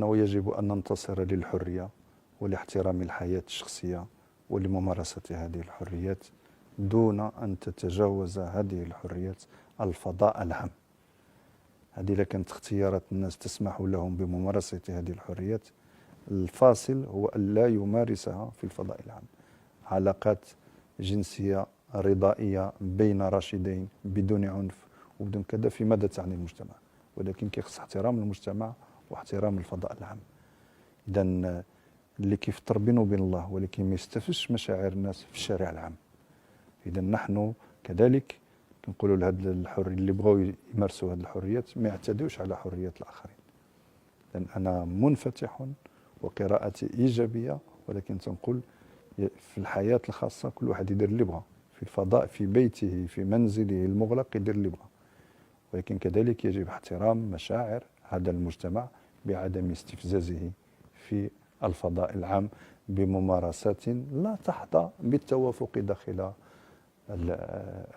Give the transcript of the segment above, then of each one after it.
أنه يجب أن ننتصر للحرية ولاحترام الحياة الشخصية ولممارسة هذه الحريات دون أن تتجاوز هذه الحريات الفضاء العام. هذه إذا كانت اختيارات الناس تسمح لهم بممارسة هذه الحريات، الفاصل هو أن لا يمارسها في الفضاء العام. علاقات جنسية رضائية بين راشدين بدون عنف وبدون كذا، في ماذا تعني المجتمع؟ ولكن كيخص احترام المجتمع واحترام الفضاء العام. إذا اللي كيفطر بينه وبين الله ولكن ما يستفش مشاعر الناس في الشارع العام. إذا نحن كذلك كنقولوا لهاد الحرية اللي بغاو يمارسوا هذه الحريات ما يعتدوش على حريات الآخرين. لأن أنا منفتح وقراءتي إيجابية، ولكن تنقول في الحياة الخاصة كل واحد يدير اللي بغا، في الفضاء في بيته في منزله المغلق يدير اللي بغا، ولكن كذلك يجب احترام مشاعر هذا المجتمع بعدم استفزازه في الفضاء العام بممارسات لا تحظى بالتوافق داخل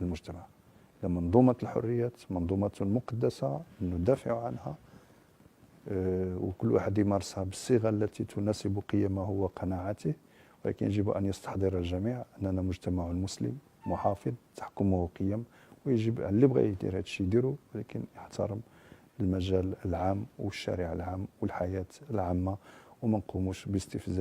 المجتمع. منظومة الحريات منظومة مقدسة ندافع عنها، وكل واحد يمارسها بالصيغة التي تناسب قيمه وقناعاته، ولكن يجب أن يستحضر الجميع أننا مجتمع مسلم محافظ تحكمه قيم، ويجب اللي بغى يدير هذا الشيء يديرو، ولكن يحترم المجال العام والشارع العام والحياة العامة، وما نقوموش باستفزاز